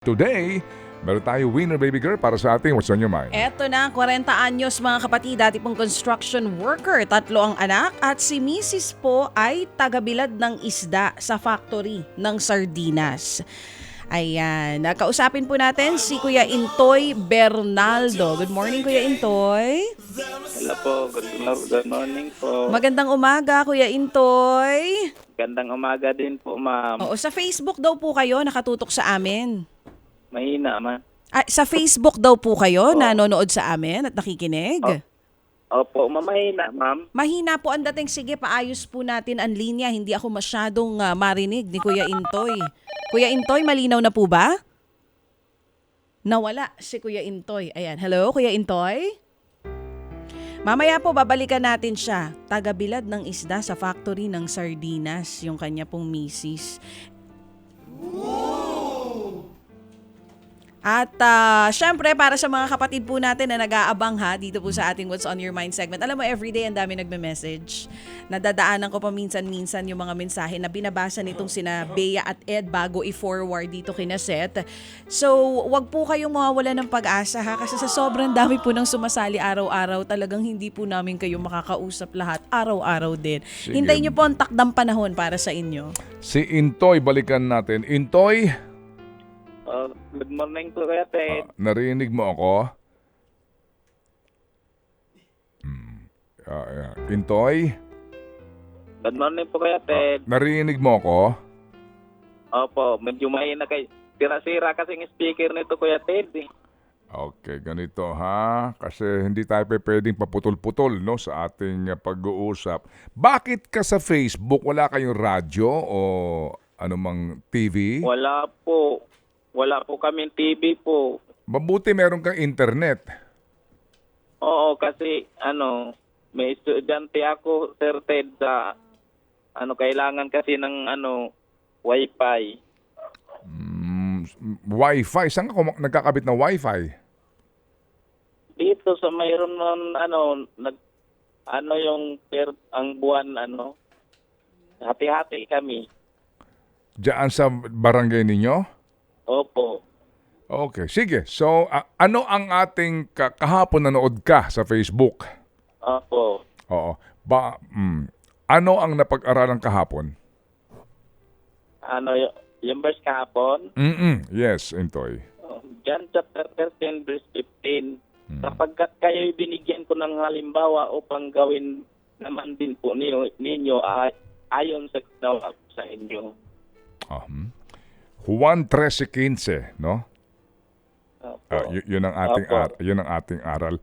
Today, meron tayo winner baby girl para sa ating What's on Your Mind. Eto na, 40 anyos mga kapatid, dati pong construction worker, 3 ang anak at si Mrs. po ay tagabilad ng isda sa factory ng sardinas. Ayan, kausapin po natin si Kuya Intoy Bernaldo. Good morning Kuya Intoy. Hello po, good morning po. Magandang umaga Kuya Intoy. Gandang umaga din po, ma'am. Oo, sa Facebook daw po kayo nakatutok sa amin. Mahina man. Sa Facebook daw po kayo nanonood sa amin at nakikinig? Opo, mahina, ma'am. Mahina po ang dating. Sige, paayos po natin ang linya. Hindi ako masyadong marinig ni Kuya Intoy. Kuya Intoy, malinaw na po ba? Nawala si Kuya Intoy. Ayan, hello Kuya Intoy? Mamaya po babalikan natin siya. Tagabilad ng isda sa factory ng sardinas, yung kanya pong misis. At syempre para sa mga kapatid po natin na nag-aabang dito po sa ating What's on Your Mind segment. Alam mo, everyday ang dami nagme-message. Nadadaanan ko pa minsan-minsan yung mga mensahe na binabasa nitong sina Bea at Ed bago i-forward dito kina Seth. So, wag po kayong mawawala ng pag-asa kasi sa sobrang dami po ng sumasali araw-araw, talagang hindi po namin kayo makakausap lahat araw-araw din. Sige. Hintayin niyo po ang takdang panahon para sa inyo. Si Intoy, balikan natin. Intoy, Good morning po, Kuya Ted. narinig mo ako? Intoy, Good morning po, Kuya Ted. narinig mo ako? Opo, medyo mahina kay sira-sira kasi ng speaker nito, Kuya Ted. Okay, ganito ha. Kasi hindi tayo pwedeng paputol-putol no, sa ating pag-uusap. Bakit ka sa Facebook? Wala kayong radyo o anumang TV? Wala po kaming TV po. Mabuti meron kang internet. Oo, kasi may estudyante ako, Sir Ted, sa kailangan kasi ng Wi-Fi. Wi-Fi? Saan ka nagkakabit ng Wi-Fi? Dito sa mayroon ang buwan hati-hati kami. Diyan sa barangay ninyo? Opo. Okay, sige. So, ano ang ating kahapon nanood ka sa Facebook? Opo. Oo. Ano ang napag-aralan kahapon? Yung verse kahapon? Yes, Intoy. John chapter 13 verse 15. Sapagkat kayo'y binigyan ko ng halimbawa upang gawin naman din po ninyo ayon sa ginawa ko sa inyo. Juan 13:15, no? Opo. Yun ang ating Opo. yun ang ating aral.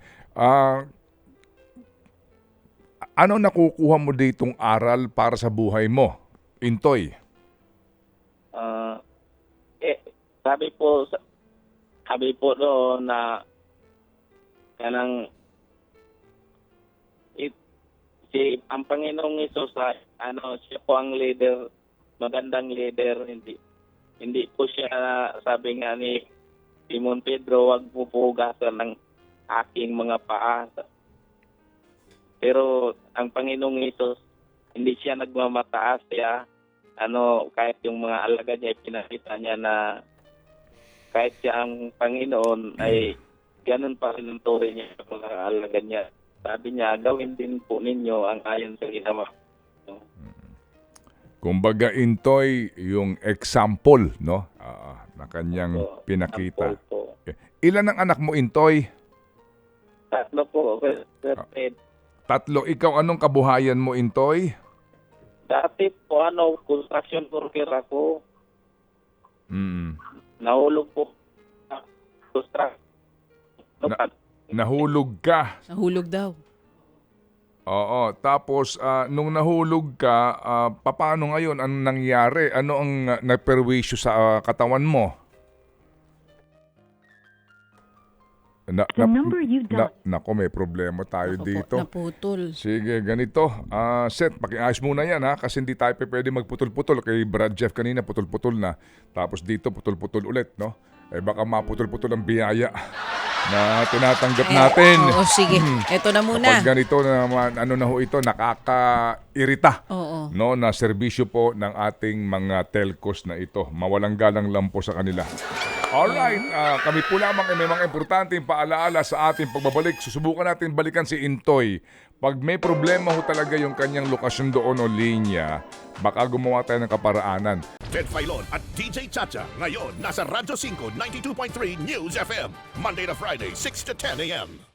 Ano nakukuha mo ditong aral para sa buhay mo, Intoy? Sabi po doon na ang Panginoong Hesus siya po ang leader, magandang leader, hindi po siya, sabi nga ni Simon Pedro, wag po pugasan ng aking mga paa. Pero ang Panginoong Hesus, hindi siya nagmamataas siya. Kahit yung mga alagad niya, pinakita niya na kahit siya ang Panginoon, ay ganun pa rin ang turi niya sa mga alagad niya. Sabi niya, gawin din po ninyo ang ayon sa ginawa. Kumbaga, Intoy, yung example, no? Na kanyang pinakita. Po. Okay. Ilan ang anak mo, Intoy? 3 po, Sir Ted. 3. Ikaw, anong kabuhayan mo, Intoy? Dati po, construction worker ako. Nahulog po. Nahulog ka. Nahulog daw. Oo. Tapos, nung nahulog ka, paano ngayon? Anong nangyari? Ano ang nagperwisyo sa katawan mo? Nako, may problema tayo dito. Naputol. Sige, ganito. Seth, pakiayos muna yan ha, kasi hindi tayo pwede magputol-putol. Kay Brad Jeff kanina, putol-putol na. Tapos dito, putol-putol ulit, no? Baka maputol-putol ang biyaya na tinatanggap natin. Oo, sige. Ito na muna. Kapag ganito naman, ito, nakakairita. Oo. No, na serbisyo po ng ating mga telcos na ito. Mawalang galang lang po sa kanila. Alright, kami po lamang ay may mga importanteng paalaala sa ating pagbabalik. Susubukan natin balikan si Intoy. Pag may problema ho talaga yung kanyang lokasyon doon o linya, baka gumawa tayo ng kaparaanan. Ted Filon at DJ Chacha. Ngayon, nasa Radyo 5, 92.3 News FM. Monday to Friday, 6 to 10 a.m.